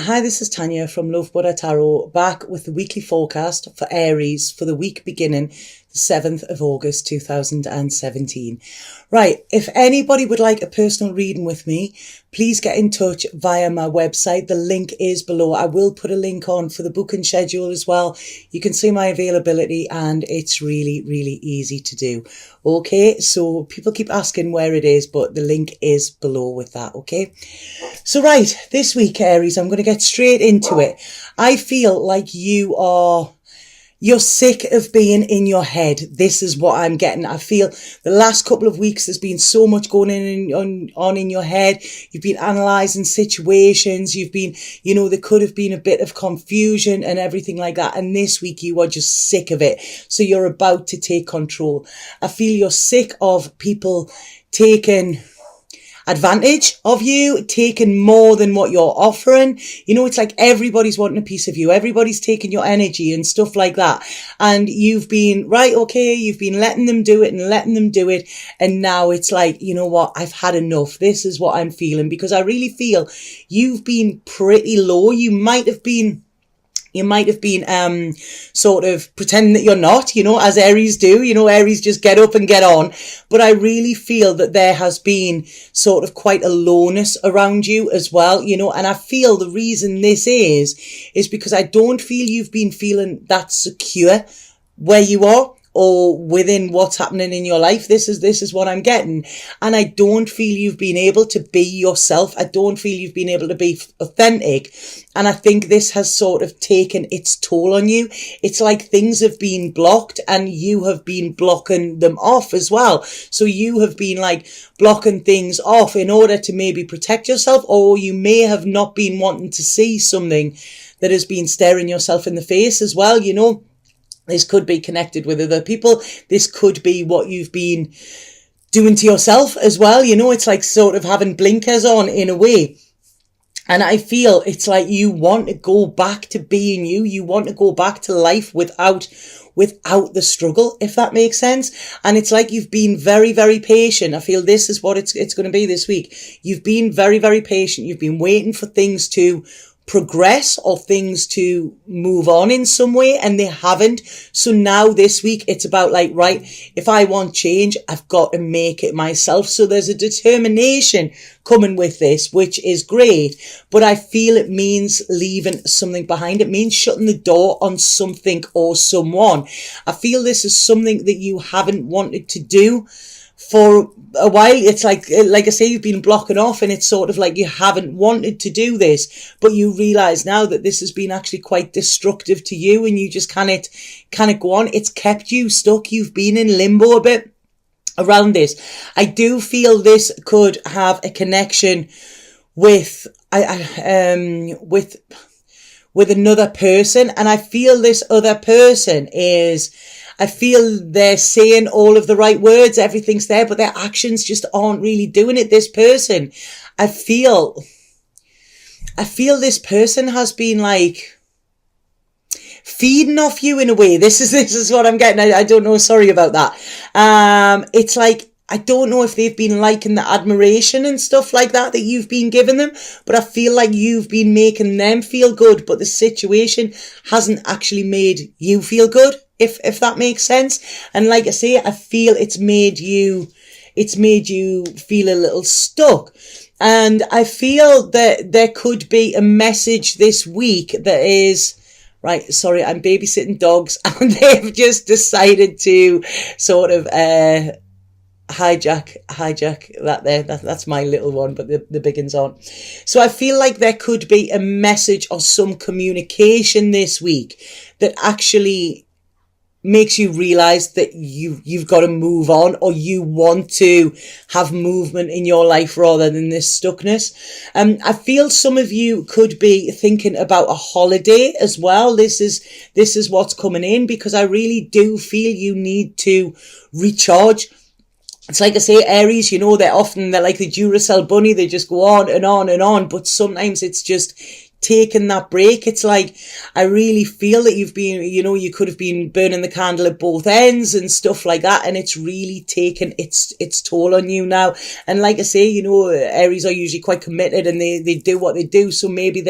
Hi, this is Tanya from Love Buddha Tarot, back with the weekly forecast for Aries for the week beginning the 7th of August 2017. Right, if anybody would like a personal reading with me, please get in touch via my website. The link is below. I will put a link on for the booking schedule as well. You can see my availability and it's really, really easy to do. Okay, so people keep asking where it is, but the link is below with that, okay? So right, this week, Aries, I'm going to get straight into it. I feel like you're sick of being in your head. This is what I'm getting. I feel the last couple of weeks there's been so much going on in your head. You've been analysing situations. You've been, there could have been a bit of confusion and everything like that. And this week you are just sick of it. So you're about to take control. I feel you're sick of people taking advantage of you, taking more than what you're offering. It's like everybody's wanting a piece of you. Everybody's taking your energy and stuff like that. And you've been, right, okay, you've been letting them do it and letting them do it. And now it's like, you know what, I've had enough. This is what I'm feeling, because I really feel you've been pretty low. You might have been sort of pretending that you're not, as Aries do. Aries just get up and get on. But I really feel that there has been sort of quite a lowness around you as well, and I feel the reason this is because I don't feel you've been feeling that secure where you are, or within what's happening in your life. This is what I'm getting. And I don't feel you've been able to be yourself. I don't feel you've been able to be authentic. And I think this has sort of taken its toll on you. It's like things have been blocked and you have been blocking them off as well. So you have been like blocking things off in order to maybe protect yourself, or you may have not been wanting to see something that has been staring yourself in the face as well, This could be connected with other people. This could be what you've been doing to yourself as well. It's like sort of having blinkers on in a way. And I feel it's like you want to go back to being you. You want to go back to life without the struggle, if that makes sense. And it's like you've been very, very patient. I feel this is what it's going to be this week. You've been very, very patient. You've been waiting for things to progress or things to move on in some way, and they haven't. So now this week it's about like, right, if I want change, I've got to make it myself. So there's a determination coming with this, which is great, but I feel it means leaving something behind. It means shutting the door on something or someone. I feel this is something that you haven't wanted to do for a while. It's like I say, you've been blocking off, and it's sort of like you haven't wanted to do this, but you realize now that this has been actually quite destructive to you, and you just can't go on. It's kept you stuck. You've been in limbo a bit around this. I do feel this could have a connection with another person, and I feel this other person I feel they're saying all of the right words, everything's there, but their actions just aren't really doing it. This person, I feel this person has been like feeding off you in a way. This is what I'm getting. I don't know. Sorry about that. It's like, I don't know if they've been liking the admiration and stuff like that you've been giving them, but I feel like you've been making them feel good, but the situation hasn't actually made you feel good, if that makes sense. And like I say, I feel it's made you feel a little stuck. And I feel that there could be a message this week that is, right, sorry, I'm babysitting dogs and they've just decided to sort of, hijack that there. That's my little one, but the big ones aren't. So I feel like there could be a message or some communication this week that actually makes you realize that you've got to move on, or you want to have movement in your life rather than this stuckness. I feel some of you could be thinking about a holiday as well. This is what's coming in, because I really do feel you need to recharge. It's like I say, Aries, they're like the Duracell bunny. They just go on and on and on. But sometimes it's just taken that break. It's like, I really feel that you've been, you could have been burning the candle at both ends and stuff like that, and it's really taken its toll on you now. And like I say, Aries are usually quite committed and they do what they do. So maybe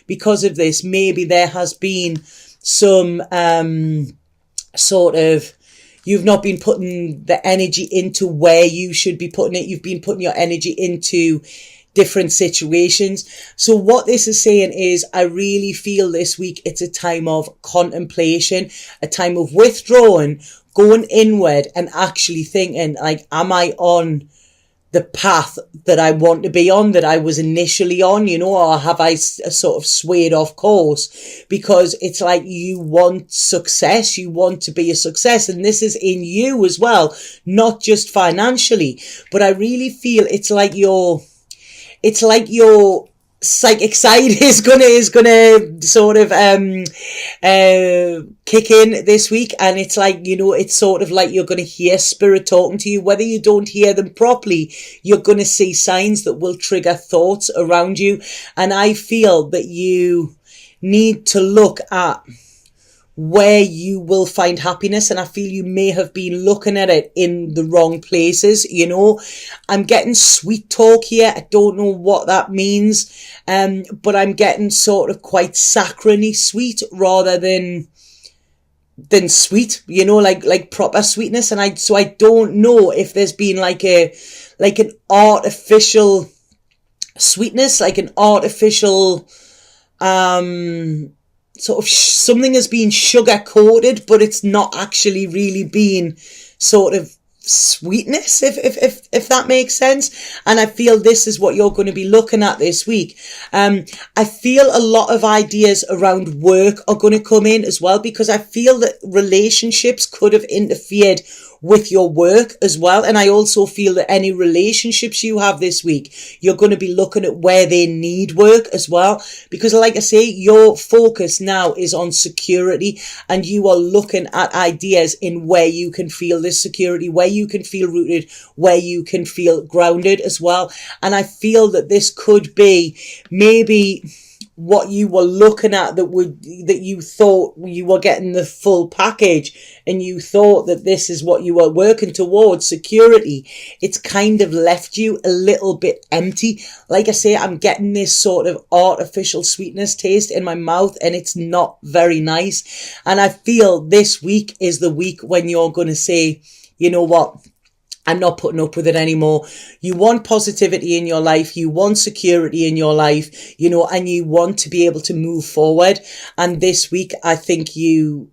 because of this, maybe there has been some sort of, you've not been putting the energy into where you should be putting it. You've been putting your energy into different situations. So what this is saying is, I really feel this week it's a time of contemplation, a time of withdrawing, going inward and actually thinking, like, am I on the path that I want to be on, that I was initially on, or have I sort of swayed off course? Because it's like, you want success, you want to be a success, and this is in you as well, not just financially. But I really feel it's like your psychic side is gonna sort of kick in this week, and it's like, it's sort of like you're gonna hear spirit talking to you. Whether you don't hear them properly, you're gonna see signs that will trigger thoughts around you. And I feel that you need to look at where you will find happiness, and I feel you may have been looking at it in the wrong places. I'm getting sweet talk here. I don't know what that means, but I'm getting sort of quite saccharine sweet rather than sweet, like proper sweetness. And I don't know if there's been like an artificial sweetness, like an artificial sort of something has been sugar coated, but it's not actually really been sort of sweetness, if that makes sense. And I feel this is what you're going to be looking at this week. I feel a lot of ideas around work are going to come in as well, because I feel that relationships could have interfered with your work as well. And I also feel that any relationships you have this week, you're going to be looking at where they need work as well. Because like I say, your focus now is on security, and you are looking at ideas in where you can feel this security, where you can feel rooted, where you can feel grounded as well. And I feel that this could be maybe what you were looking at, that you thought you were getting the full package, and you thought that this is what you were working towards, security. It's kind of left you a little bit empty. Like I say, I'm getting this sort of artificial sweetness taste in my mouth, and it's not very nice. And I feel this week is the week when you're going to say, you know what? I'm not putting up with it anymore. You want positivity in your life. You want security in your life, and you want to be able to move forward. And this week, I think you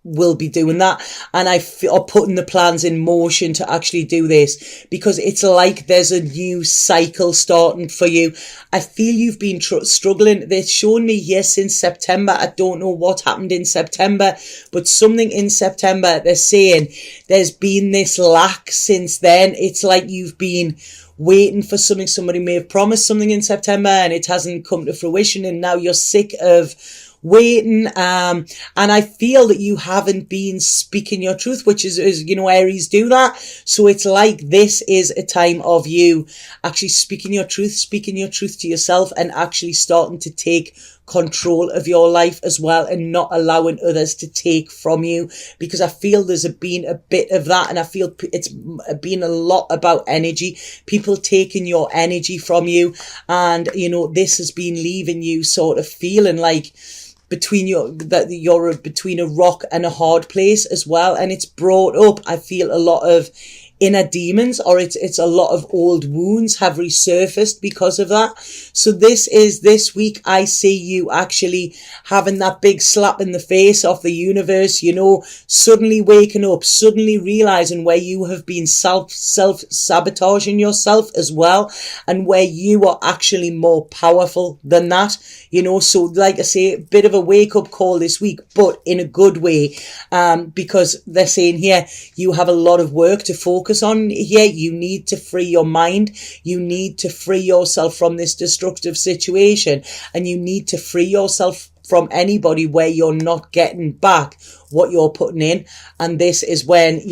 will be doing that. And are putting the plans in motion to actually do this, because it's like there's a new cycle starting for you. I feel you've been struggling. They're showing me here since September. I don't know what happened in September, but something in September, they're saying there's been this lack since then. It's like you've been waiting for something. Somebody may have promised something in September and it hasn't come to fruition, and now you're sick of waiting, and I feel that you haven't been speaking your truth, which is Aries do that. So it's like this is a time of you actually speaking your truth to yourself, and actually starting to take control of your life as well, and not allowing others to take from you. Because I feel there's been a bit of that, and I feel it's been a lot about energy, people taking your energy from you, and this has been leaving you sort of feeling like you're between a rock and a hard place as well. And it's brought up, I feel, a lot of inner demons, or it's a lot of old wounds have resurfaced because of that. So this week I see you actually having that big slap in the face of the universe, suddenly waking up, suddenly realizing where you have been self-sabotaging yourself as well, and where you are actually more powerful than that, so like I say, a bit of a wake-up call this week, but in a good way, because they're saying here, you have a lot of work to focus on here. You need to free your mind. You need to free yourself from this destructive situation, and you need to free yourself from anybody where you're not getting back what you're putting in. And this is when,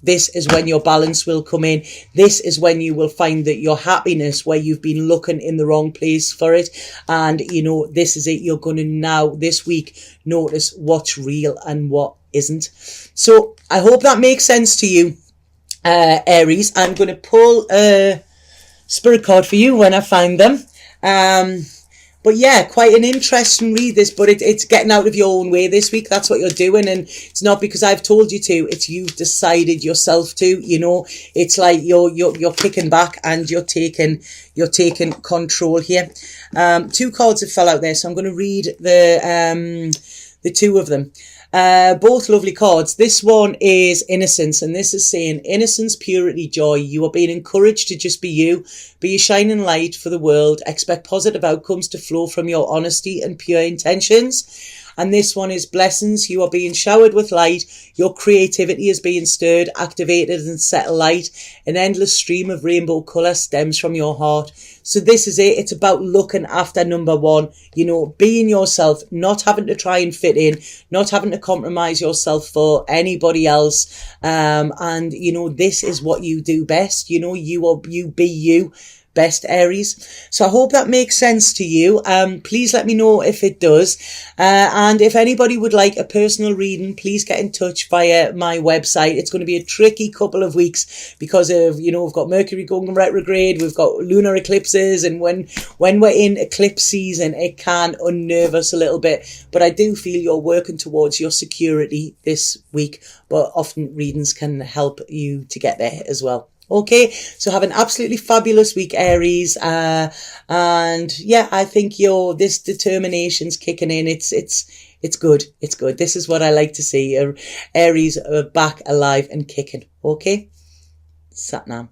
This is when your balance will come in. This is when you will find that your happiness, where you've been looking in the wrong place for it. And, you know, this is it. You're going to now, this week, notice what's real and what isn't. So I hope that makes sense to you, Aries. I'm going to pull a spirit card for you when I find them. But yeah, quite an interesting read this, but it's getting out of your own way this week. That's what you're doing. And it's not because I've told you to, it's you've decided yourself to, you know. It's like you're kicking back and you're taking control here. Two cards have fell out there, so I'm going to read the two of them. Both lovely cards. This one is innocence, and this is saying innocence, purity, joy. You are being encouraged to just be you, be a shining light for the world. Expect positive outcomes to flow from your honesty and pure intentions. And this one is blessings. You are being showered with light. Your creativity is being stirred, activated and set alight. An endless stream of rainbow colour stems from your heart. So this is it. It's about looking after number one, you know, being yourself, not having to try and fit in, not having to compromise yourself for anybody else. And, you know, this is what you do best. You know, you be you. Best, Aries. So I hope that makes sense to you. Please let me know if it does. And if anybody would like a personal reading, please get in touch via my website. It's going to be a tricky couple of weeks because of, you know, we've got Mercury going retrograde, we've got lunar eclipses, and when we're in eclipse season, it can unnerve us a little bit. But I do feel you're working towards your security this week, but often readings can help you to get there as well. Okay, so have an absolutely fabulous week, Aries. And yeah, I think this determination's kicking in. It's good. It's good. This is what I like to see. Aries are back alive and kicking. Okay, Satnam.